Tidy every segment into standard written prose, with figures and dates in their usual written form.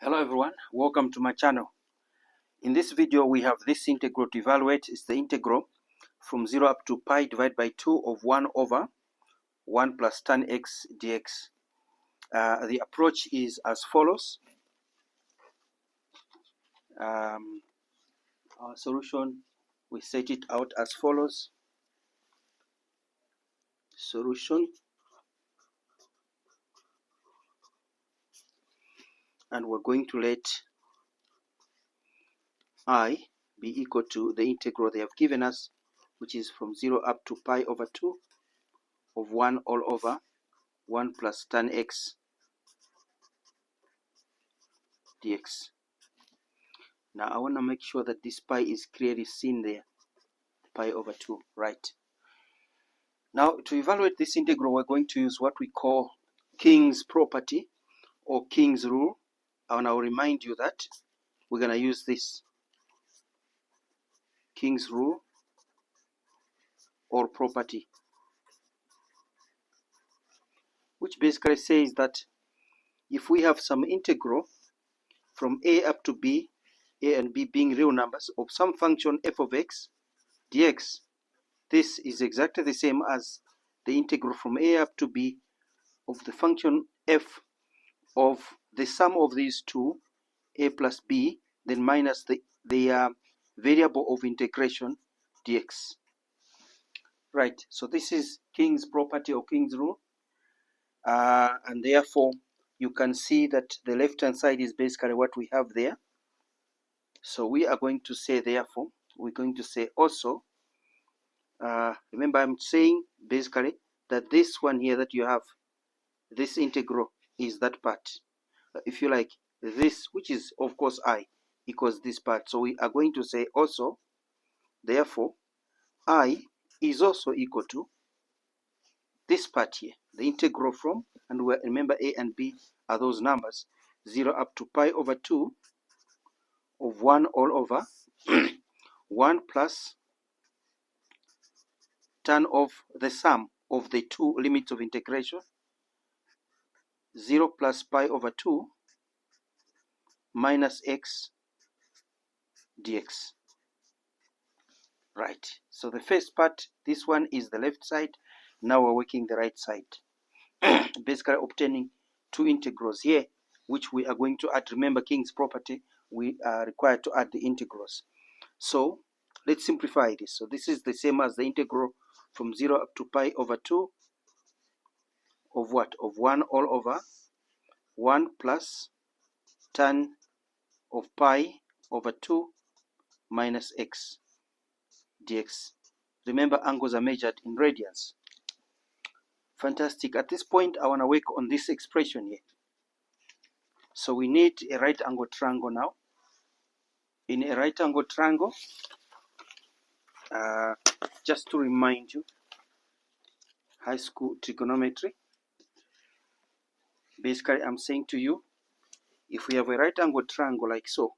Hello everyone, welcome to my channel. In this video we have this integral to evaluate. It's the integral from 0 up to pi divided by 2 of 1 over 1 plus tan x dx. The approach is as follows. Our solution, we set it out as follows. Solution, and we're going to let I be equal to the integral they have given us, which is from 0 up to pi over 2 of 1 all over 1 plus tan x dx. Now I want to make sure that this pi is clearly seen there, pi over 2, right? Now to evaluate this integral, we're going to use what we call King's property or King's rule. And I'll remind you that we're going to use this King's rule or property, which basically says that if we have some integral from a up to b, a and b being real numbers, of some function f of x dx, this is exactly the same as the integral from a up to b of the function f of the sum of these two, a plus b, then minus the variable of integration dx. Right, so this is King's property or King's rule, and therefore you can see that the left hand side is basically what we have there. So we are going to say, therefore, we're going to say also, remember I'm saying basically that this one here that you have, this integral is that part. If you like, this, which is of course I, equals this part. So we are going to say also, therefore, I is also equal to this part here, the integral from, and remember a and b are those numbers, 0 up to pi over 2 of 1 all over 1 plus tan of the sum of the two limits of integration, 0 plus pi over 2 minus x dx. Right, so the first part, this one is the left side. Now we're working the right side, basically obtaining two integrals here, which we are going to add. Remember King's property, we are required to add the integrals. So let's simplify this. So this is the same as the integral from 0 up to pi over 2 of what? Of 1 all over 1 plus tan of pi over 2 minus x dx. Remember, angles are measured in radians. Fantastic. At this point, I want to work on this expression here. So we need a right angle triangle now. In a right angle triangle, just to remind you, high school trigonometry, basically I'm saying to you, if we have a right angle triangle like so,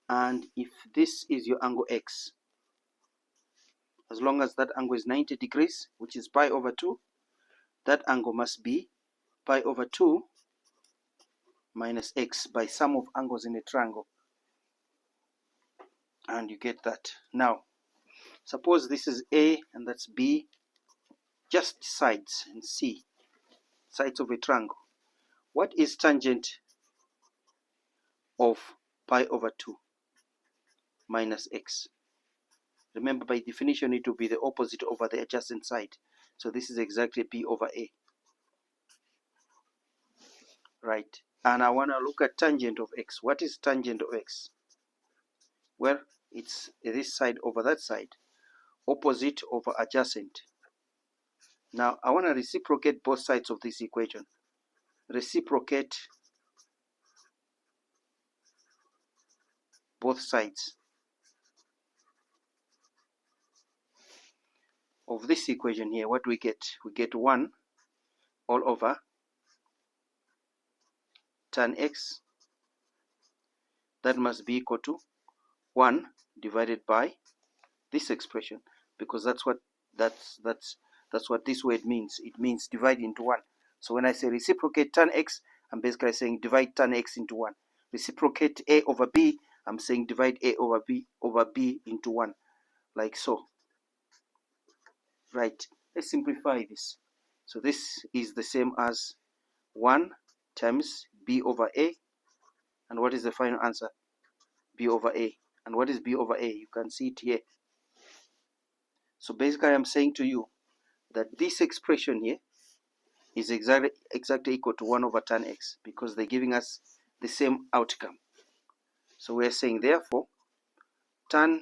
and if this is your angle x, as long as that angle is 90 degrees, which is pi over 2, that angle must be pi over 2 minus x by sum of angles in a triangle. And you get that. Now, suppose this is A and that's B, just sides, and C, sides of a triangle. What is tangent of pi over 2 minus x? Remember, by definition, it will be the opposite over the adjacent side. So this is exactly B over A. Right. And I want to look at tangent of x. What is tangent of x? Well, it's this side over that side. Opposite over adjacent. Now, I want to reciprocate both sides of this equation. Reciprocate both sides of this equation here. What do we get? We get 1 all over tan x. That must be equal to 1 divided by this expression, because that's what this word means. It means divide into 1. So when I say reciprocate tan x, I'm basically saying divide tan x into 1. Reciprocate a over b, I'm saying divide a over b into 1, like so. Right, let's simplify this. So this is the same as 1 times b over a, and what is the final answer? B over a. And what is b over a? You can see it here. So basically I'm saying to you that this expression here is exactly equal to 1 over tan x, because they're giving us the same outcome. So we're saying therefore tan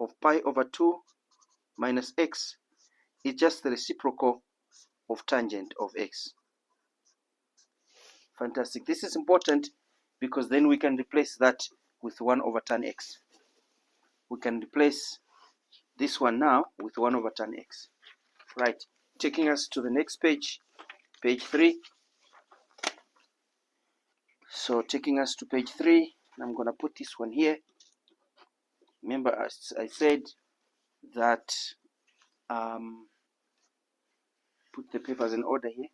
of pi over 2 minus x is just the reciprocal of tangent of x. Fantastic. This is important because then we can replace that with 1 over tan x. We can replace this one now with 1 over tan x. Right, taking us to the next page, page 3. So taking us to page 3, I'm going to put this one here. Remember, as I said that put the papers in order here.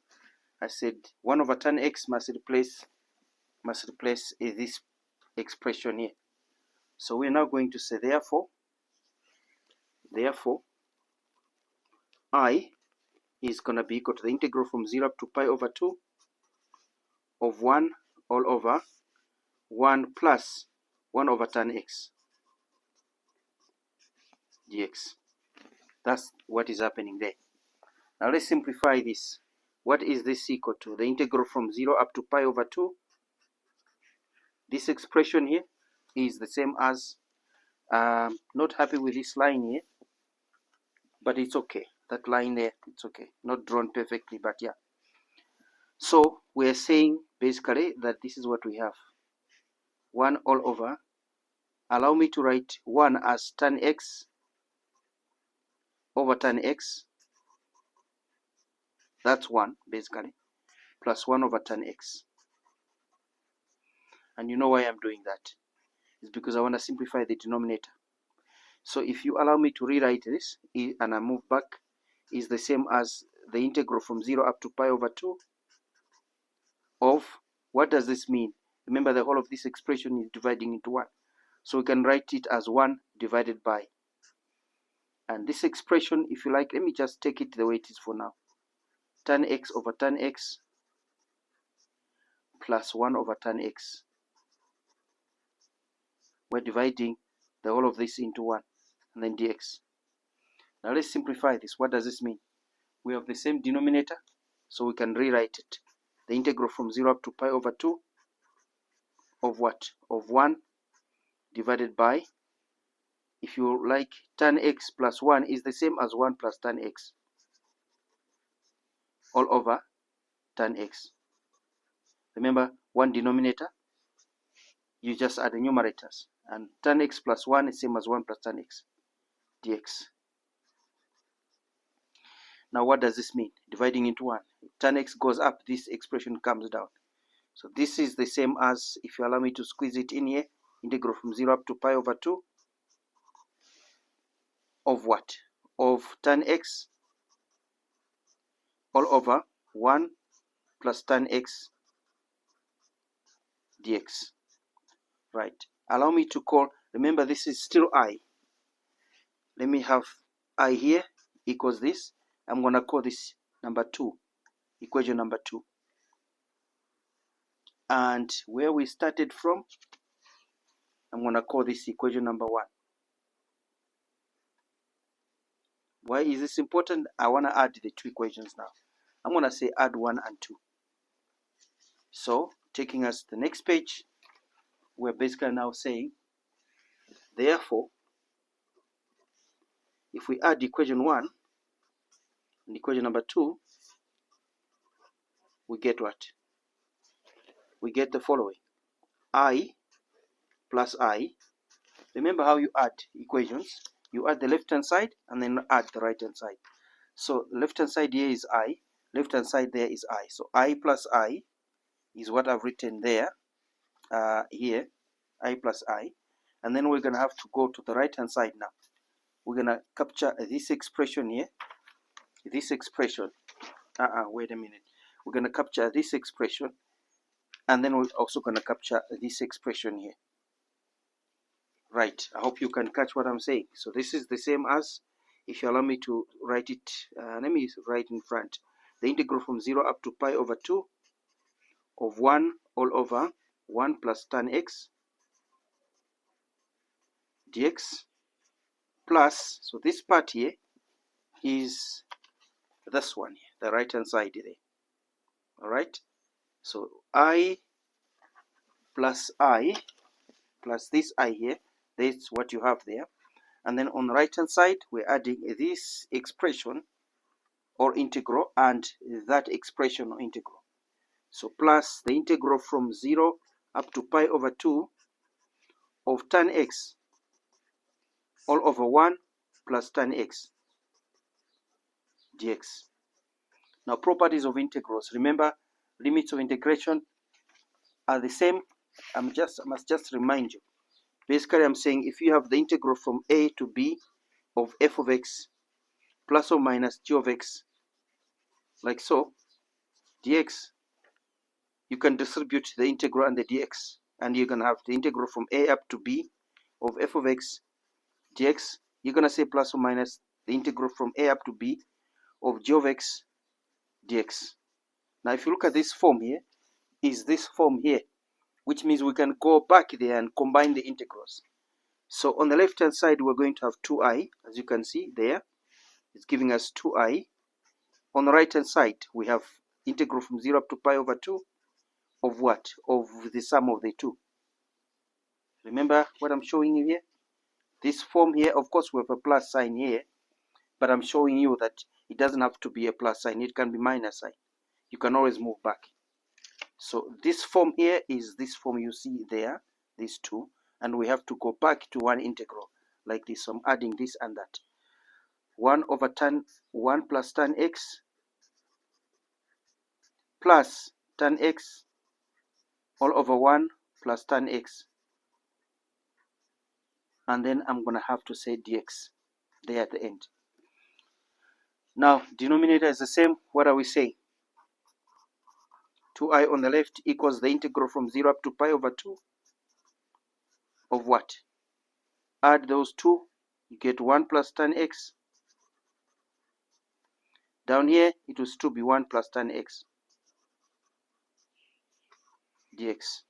I said 1 over tan x must replace this expression here. So we're now going to say therefore I is going to be equal to the integral from 0 up to pi over 2 of 1 all over 1 plus 1 over tan x dx. That's what is happening there. Now let's simplify this. What is this equal to? The integral from 0 up to pi over 2. This expression here is the same as, not happy with this line here, but it's okay. That line there, it's okay. Not drawn perfectly, but yeah. So we're saying basically that this is what we have. 1 all over, allow me to write 1 as tan x over tan x. That's 1 basically, plus 1 over tan x. And you know why I'm doing that? It's because I want to simplify the denominator. So if you allow me to rewrite this, and I move back, is the same as the integral from 0 up to pi over 2 of, what does this mean? Remember, the whole of this expression is dividing into 1. So we can write it as 1 divided by. And this expression, if you like, let me just take it the way it is for now. Tan x over tan x plus 1 over tan x. We're dividing the whole of this into 1, and then dx. Now let's simplify this. What does this mean? We have the same denominator, so we can rewrite it. The integral from 0 up to pi over 2 of what? Of 1 divided by, if you like, tan x plus 1 is the same as 1 plus tan x all over tan x. Remember, one denominator, you just add the numerators, and tan x plus 1 is same as 1 plus tan x dx. Now what does this mean? Dividing into 1. If tan x goes up, this expression comes down. So this is the same as, if you allow me to squeeze it in here, integral from 0 up to pi over 2 of what? Of tan x all over 1 plus tan x dx. Right. Allow me to call, remember this is still I. Let me have I here equals this. I'm going to call this number 2, equation number 2. And where we started from, I'm going to call this equation number 1. Why is this important? I want to add the 2 equations now. I'm going to say add 1 and 2. So taking us to the next page, we're basically now saying, therefore, if we add equation 1 and equation number 2, we get what? We get the following. I plus I. Remember how you add equations? You add the left-hand side and then add the right-hand side. So left-hand side here is I, left-hand side there is I. So I plus I is what I've written there, here, I plus I. And then we're going to have to go to the right-hand side now. We're going to capture this expression here, this expression. wait a minute. We're going to capture this expression, and then we're also going to capture this expression here. Right, I hope you can catch what I'm saying. So this is the same as, if you allow me to write it, let me write in front. The integral from 0 up to pi over 2 of 1 all over 1 plus tan x dx plus, so this part here is this one here, the right hand side there. Alright, so I plus this I here, that's what you have there. And then on the right hand side, we're adding this expression or integral and that expression or integral. So plus the integral from 0 up to pi over 2 of tan x all over 1 plus tan x dx. Now properties of integrals. Remember, limits of integration are the same. I must just remind you. Basically, I'm saying if you have the integral from a to b of f of x plus or minus g of x, like so, dx, you can distribute the integral and the dx, and you're going to have the integral from a up to b of f of x dx. You're going to say plus or minus the integral from a up to b of g of x dx. Now if you look at this form here, is this form here, which means we can go back there and combine the integrals. So on the left hand side, we're going to have 2i, as you can see there, it's giving us 2i. On the right hand side, we have integral from 0 up to pi over 2 of what? Of the sum of the two. Remember what I'm showing you here? This form here, of course, we have a plus sign here, but I'm showing you that it doesn't have to be a plus sign. It can be minus sign. You can always move back. So this form here is this form you see there, these two, and we have to go back to one integral like this. So I'm adding this and that. 1 over 1 plus tan x plus tan x all over 1 plus tan x. And then I'm going to have to say dx there at the end. Now, denominator is the same. What are we saying? 2i on the left equals the integral from 0 up to pi over 2 of what? Add those two, you get 1 plus tan x. Down here, it will still be 1 plus tan x dx.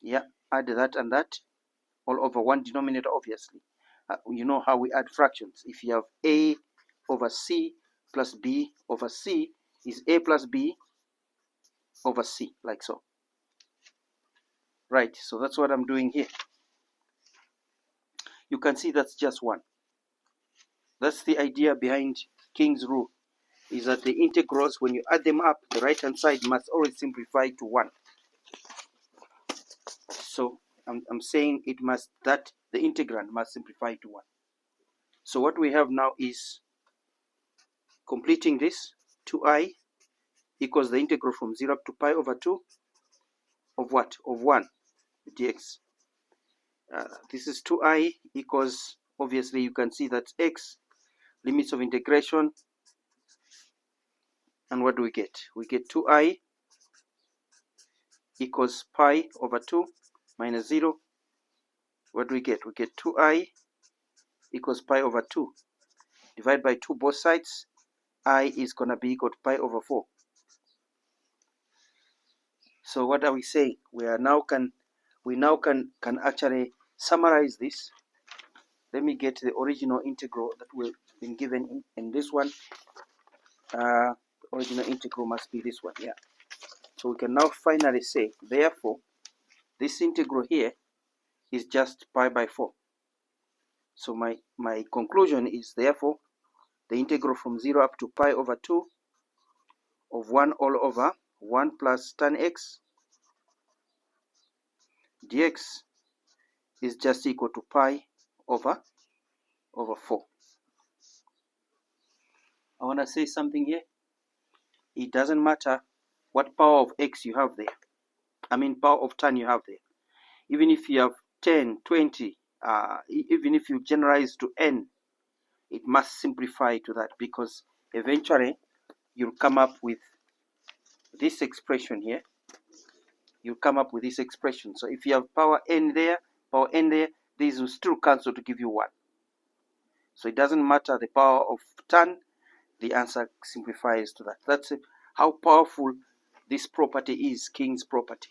Yeah, add that and that all over one denominator, obviously. You know how we add fractions. If you have a over c plus b over c is a plus b over c, like so. Right, so that's what I'm doing here. You can see that's just 1. That's the idea behind King's rule, is that the integrals, when you add them up, the right hand side must always simplify to 1. So I'm saying it must, that the integrand must simplify to 1. So what we have now is completing this. 2i equals the integral from 0 up to pi over 2 of what? Of 1 dx. This is 2i equals, obviously you can see that's x, limits of integration, and what do we get? We get 2i equals pi over 2 minus 0. What do we get? We get 2i equals pi over 2. Divide by 2 both sides. I is going to be equal to pi over 4. So what are we saying? We now can actually summarize this. Let me get the original integral that we've been given in this one. Original integral must be this one, yeah. So we can now finally say, therefore, this integral here is just pi by 4. So my conclusion is, therefore, the integral from 0 up to pi over 2 of 1 all over 1 plus tan x dx is just equal to pi over 4. I want to say something here. It doesn't matter what power of x you have there. I mean power of tan you have there. Even if you have 10, 20, even if you generalize to n, it must simplify to that, because eventually you'll come up with this expression here. You'll come up with this expression. So if you have power n there, these will still cancel to give you 1. So it doesn't matter the power of tan, the answer simplifies to that. That's how powerful this property is, King's property.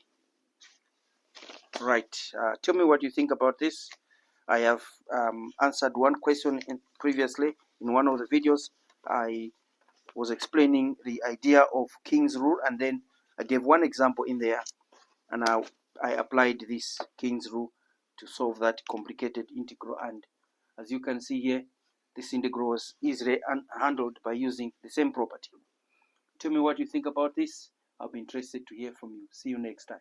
Right, tell me what you think about this. I have answered one question previously in one of the videos. I was explaining the idea of King's rule, and then I gave one example in there, and I applied this King's rule to solve that complicated integral. And as you can see here, this integral was easily handled by using the same property. Tell me what you think about this. I'll be interested to hear from you. See you next time.